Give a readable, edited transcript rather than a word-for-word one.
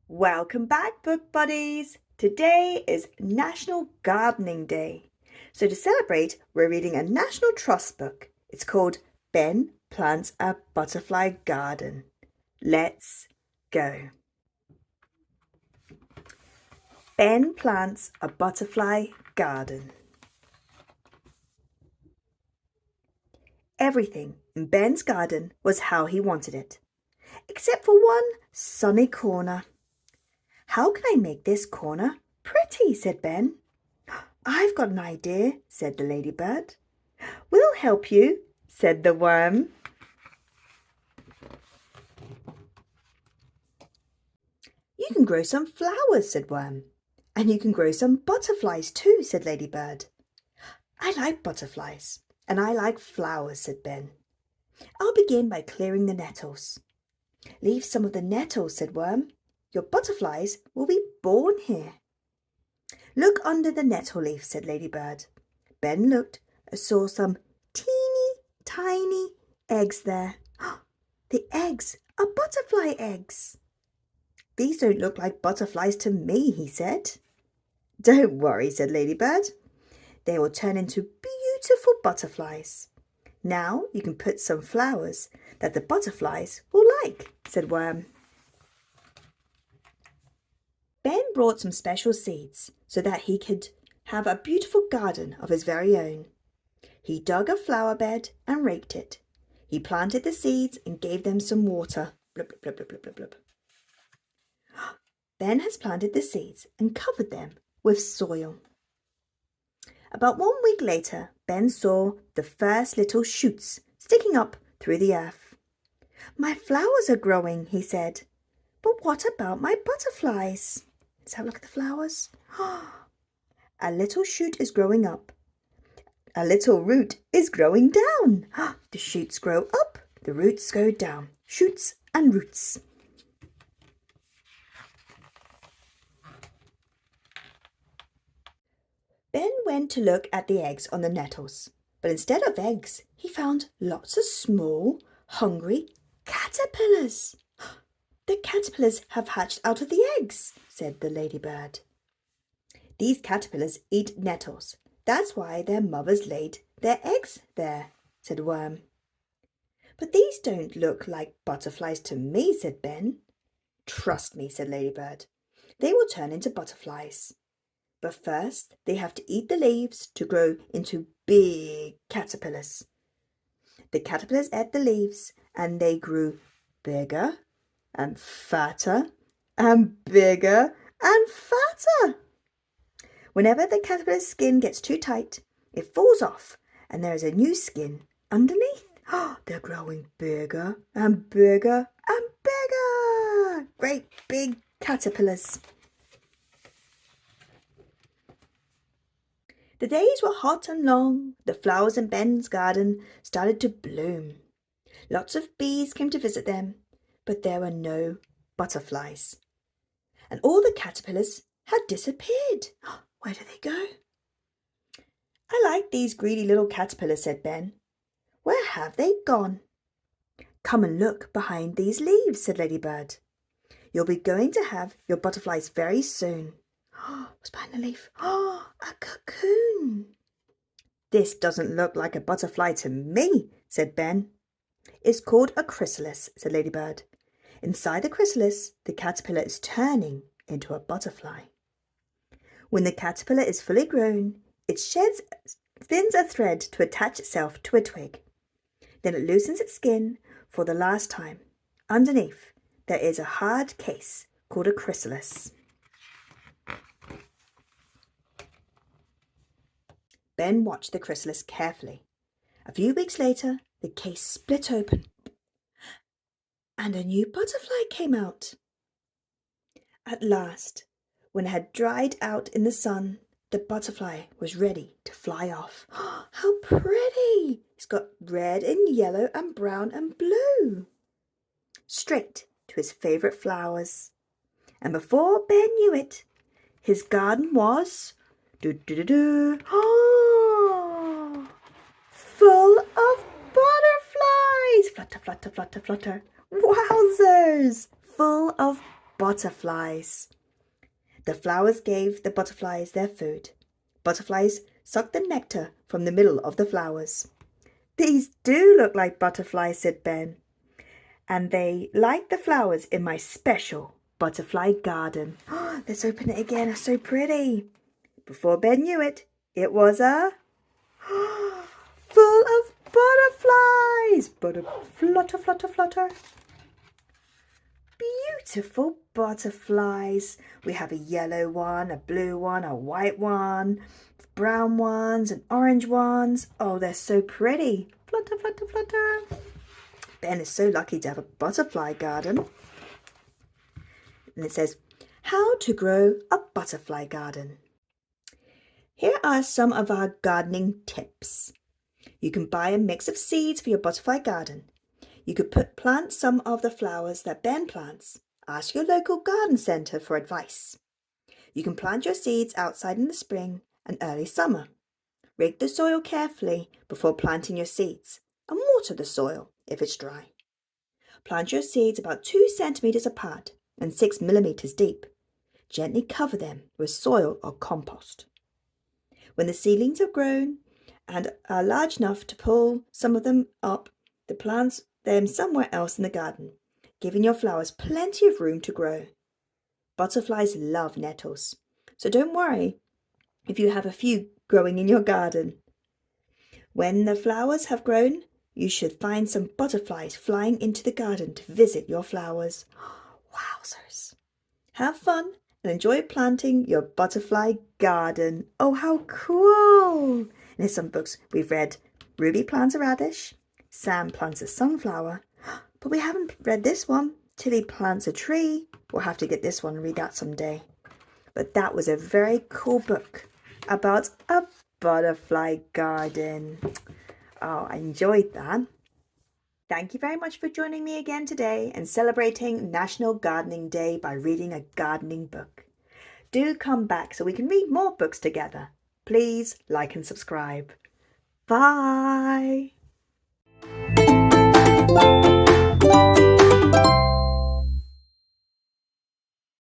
Welcome back, book buddies! Today is National Gardening Day. So to celebrate, we're reading a National Trust book. It's called Ben Plants a Butterfly Garden. Let's go. Ben plants a butterfly garden. Everything in Ben's garden was how he wanted it, except for one sunny corner. How can I make this corner pretty? Said Ben. I've got an idea, said the ladybird. We'll help you, said the worm. You can grow some flowers, said Worm. And you can grow some butterflies too, said Ladybird. I like butterflies, and I like flowers, said Ben. I'll begin by clearing the nettles. Leave some of the nettles, said Worm. Your butterflies will be born here. Look under the nettle leaf, said Ladybird. Ben looked and saw some teeny tiny eggs there. The eggs are butterfly eggs. These don't look like butterflies to me, he said. Don't worry, said Ladybird. They will turn into beautiful butterflies. Now you can put some flowers that the butterflies will like, said Worm. Ben brought some special seeds so that he could have a beautiful garden of his very own. He dug a flower bed and raked it. He planted the seeds and gave them some water. Blub, blub, blub, blub, blub, blub. Ben has planted the seeds and covered them with soil. About 1 week later, Ben saw the first little shoots sticking up through the earth. My flowers are growing, he said. But what about my butterflies? Let's have a look at the flowers. A little shoot is growing up. A little root is growing down. The shoots grow up, the roots go down. Shoots and roots. Ben went to look at the eggs on the nettles, but instead of eggs, he found lots of small, hungry caterpillars. The caterpillars have hatched out of the eggs, said the ladybird. These caterpillars eat nettles. That's why their mothers laid their eggs there, said Worm. But these don't look like butterflies to me, said Ben. Trust me, said Ladybird. They will turn into butterflies. But first, they have to eat the leaves to grow into big caterpillars. The caterpillars ate the leaves and they grew bigger and fatter and bigger and fatter. Whenever the caterpillar's skin gets too tight, it falls off and there is a new skin underneath. They're growing bigger and bigger and bigger. Great big caterpillars. The days were hot and long. The flowers in Ben's garden started to bloom. Lots of bees came to visit them, but there were no butterflies. And all the caterpillars had disappeared. Where did they go? I like these greedy little caterpillars, said Ben. Where have they gone? Come and look behind these leaves, said Ladybird. You'll be going to have your butterflies very soon. What's behind the leaf? A cocoon. This doesn't look like a butterfly to me, said Ben. It's called a chrysalis, said Ladybird. Inside the chrysalis, the caterpillar is turning into a butterfly. When the caterpillar is fully grown, it spins a thread to attach itself to a twig. Then it loosens its skin for the last time. Underneath, there is a hard case called a chrysalis. Ben watched the chrysalis carefully. A few weeks later, the case split open, and a new butterfly came out. At last, when it had dried out in the sun, the butterfly was ready to fly off. How pretty! It's got red and yellow and brown and blue. Straight to his favourite flowers. And before Ben knew it, his garden was full of butterflies. flutter, flutter, flutter, flutter. Wowzers! Full of butterflies. The flowers gave the butterflies their food. Butterflies sucked the nectar from the middle of the flowers. These do look like butterflies, said Ben. And they like the flowers in my special butterfly garden. Let's open it again. It's so pretty. Before Ben knew it, it was a full of butterflies. Flutter, flutter, flutter. Beautiful butterflies. We have a yellow one, a blue one, a white one, brown ones and orange ones. Oh, they're so pretty. Flutter, flutter, flutter. Ben is so lucky to have a butterfly garden. And it says, how to grow a butterfly garden. Here are some of our gardening tips. You can buy a mix of seeds for your butterfly garden. You could plant some of the flowers that Ben plants. Ask your local garden centre for advice. You can plant your seeds outside in the spring and early summer. Rake the soil carefully before planting your seeds and water the soil if it's dry. Plant your seeds about 2 centimeters apart and 6 millimeters deep. Gently cover them with soil or compost. When the seedlings have grown and are large enough to pull some of them up, plant them somewhere else in the garden, giving your flowers plenty of room to grow. Butterflies love nettles, so don't worry if you have a few growing in your garden. When the flowers have grown, you should find some butterflies flying into the garden to visit your flowers. Wowzers! Have fun and enjoy planting your butterfly garden. Oh, how cool! And in some books we've read Ruby plants a radish, Sam plants a sunflower, but we haven't read this one, Tilly plants a tree. We'll have to get this one and read that someday. But that was a very cool book about a butterfly garden. Oh, I enjoyed that. Thank you very much for joining me again today and celebrating National Gardening Day by reading a gardening book. Do come back so we can read more books together. Please like and subscribe. Bye.